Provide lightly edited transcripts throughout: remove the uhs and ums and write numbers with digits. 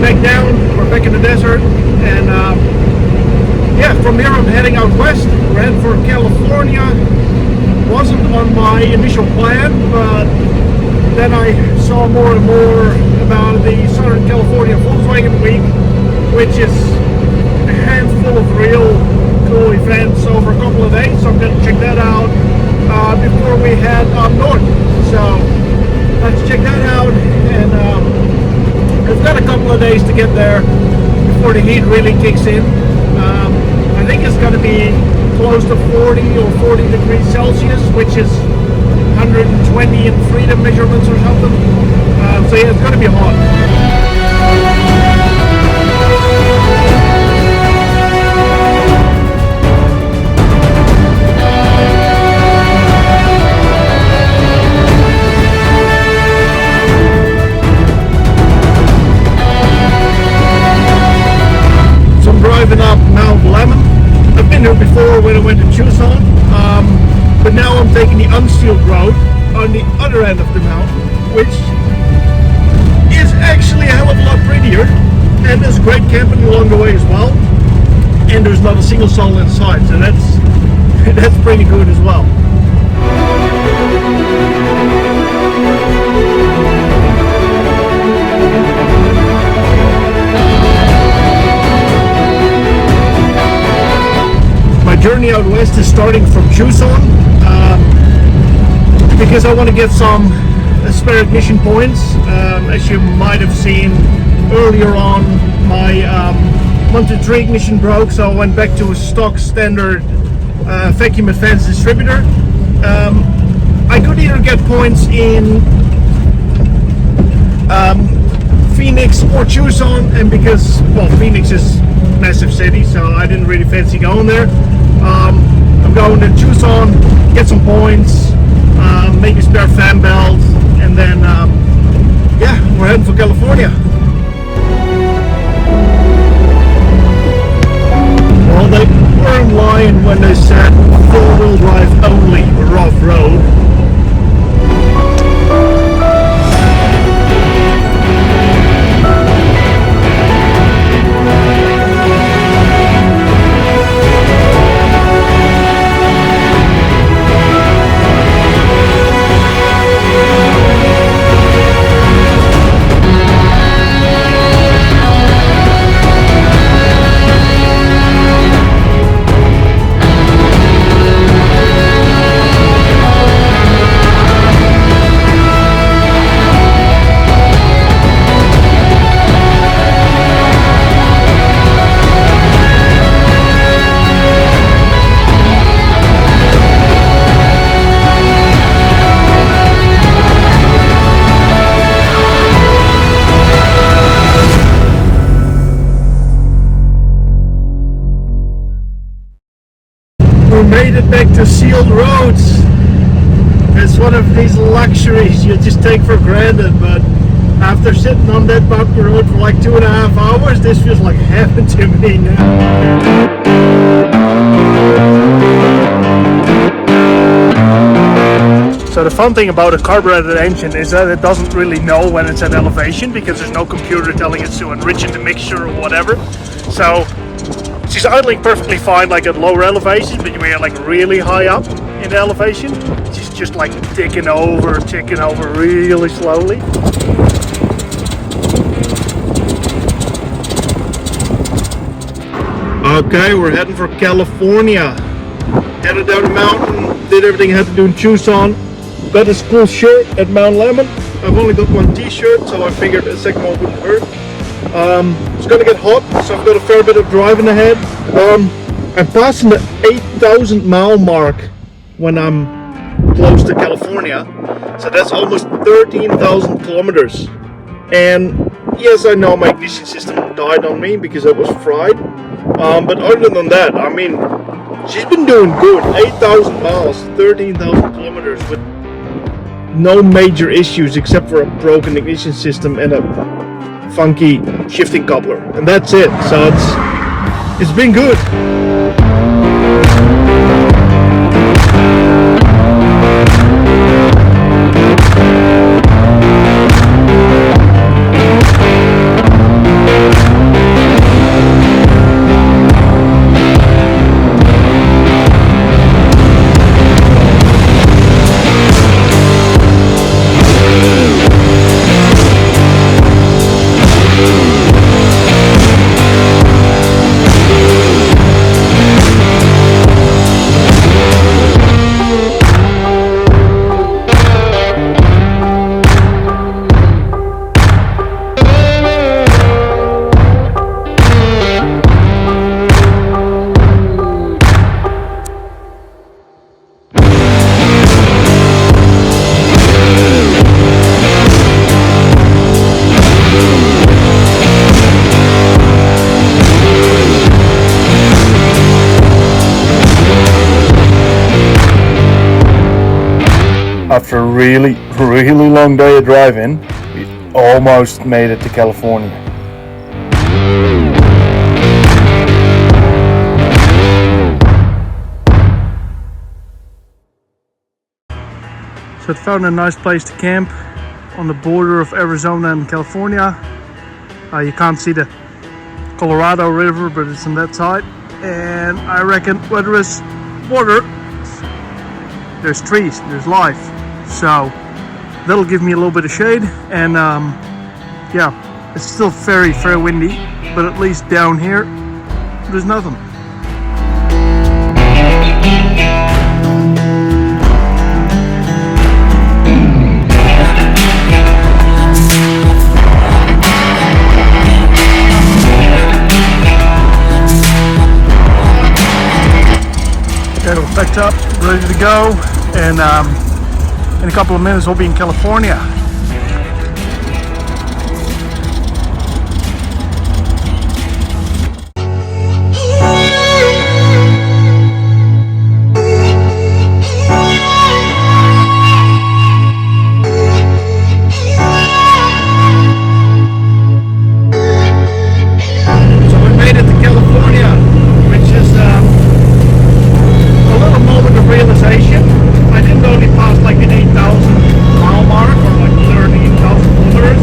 back down. We're back in the desert, and yeah, from here I'm heading out west. We're heading for California. Wasn't on my initial plan, but then I saw more and more about the Southern California Volkswagen Week, which is a handful of real cool events over a couple of days. So I'm going to check that out before we head up north. So let's check that out, and we've got a couple of days to get there before the heat really kicks in. I think it's going to be close to 40 or 40 degrees Celsius, which is 120 in freedom measurements or something. So yeah, it's going to be hot. So I'm driving up Mount Lemmon. I've been here before when I went to Tucson, but now I'm taking the unsealed road on the other end of the mountain, which is actually a hell of a lot prettier, and there's great camping along the way as well, and there's not a single soul inside, so that's pretty good as well. My journey out west is starting from Tucson, because I want to get some spare ignition points. As you might have seen earlier on, my 123 ignition broke, so I went back to a stock standard vacuum advanced distributor. I could either get points in Phoenix or Tucson, and because, well, Phoenix is a massive city, so I didn't really fancy going there. I'm going to Tucson, get some points, maybe spare fan belt, and then yeah, we're heading for California. Well, they weren't lying when they said 4-wheel drive only, rough road. Made it back to sealed roads. It's one of these luxuries you just take for granted, but after sitting on that bumpy road for like 2.5 hours, this feels like heaven to me now. So the fun thing about a carbureted engine is that it doesn't really know when it's at elevation, because there's no computer telling it to enrich in the mixture or whatever. So she's idling perfectly fine, like at lower elevations, but when you're like really high up in the elevation, she's just like ticking over really slowly. Okay, we're heading for California. Headed down the mountain, did everything I had to do in Tucson. Got this cool shirt at Mount Lemmon. I've only got one t-shirt, so I figured a second one wouldn't hurt. It's gonna get hot, so I've got a fair bit of driving ahead. I'm passing the 8,000 mile mark when I'm close to California, so that's almost 13,000 kilometers. And yes, I know my ignition system died on me because it was fried, but other than that, I mean, she's been doing good. 8,000 miles, 13,000 kilometers with no major issues except for a broken ignition system and a funky shifting coupler, and that's it. So it's been good. After a really long day of driving, we almost made it to California. So I found a nice place to camp on the border of Arizona and California. You can't see the Colorado River, but it's on that side. And I reckon where there is water, there's trees, there's life. So that'll give me a little bit of shade. And yeah, it's still very windy, but at least down here, there's nothing. Okay, we're packed up, ready to go, and in a couple of minutes we'll be in California. So we made it to California, which is a little moment of realization. I didn't only pass like an 8,000 mile mark or like 13,000 kilometers.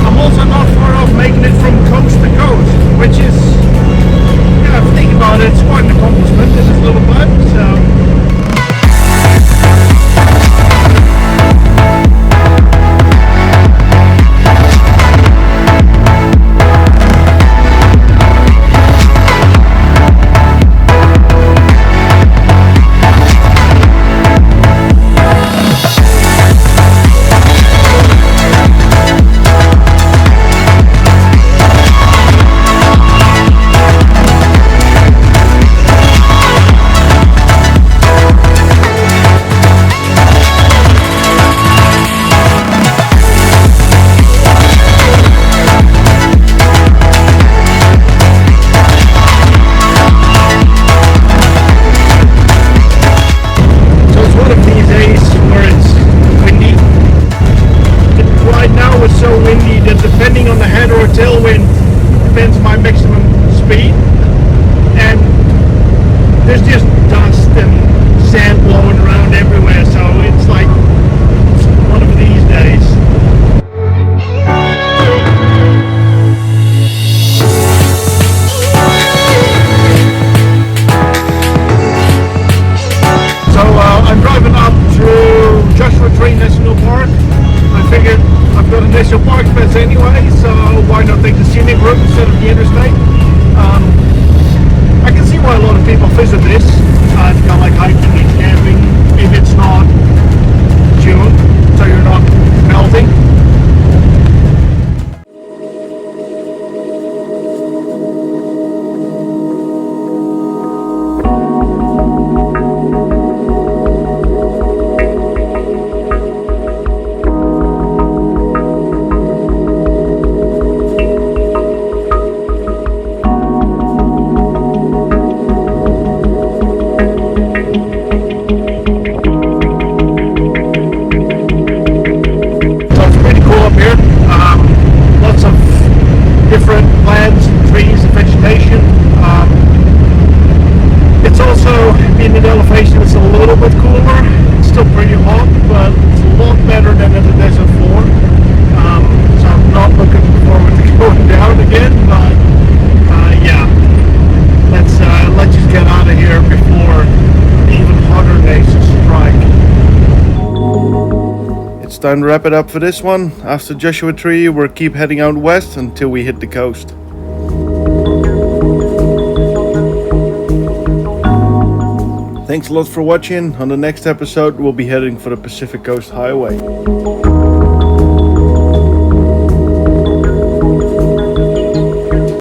I'm also not far off making it from coast to coast, which is, yeah, if you think about it, it's quite an accomplishment in this little bud. So. Depending on the head or tailwind, depends my maximum speed, and there's just dust and sand blowing around everywhere, so it's like one of these days. So I'm driving up through Joshua Tree National Park. I figured I've got a national park fence anyway, so why not take the scenic route instead of the interstate? I can see why a lot of people visit this. It's kind of like hiking and camping if it's not June, so you're not melting. Different plants, trees, and vegetation. It's also, in the elevation, it's a little bit cooler. It's still pretty hot, but it's a lot better than in the desert floor. So I'm not looking forward to going down again, but yeah, let's just get out of here before even hotter days strike. It's time to wrap it up for this one. After Joshua Tree, we'll keep heading out west until we hit the coast. Thanks a lot for watching. On the next episode, we'll be heading for the Pacific Coast Highway.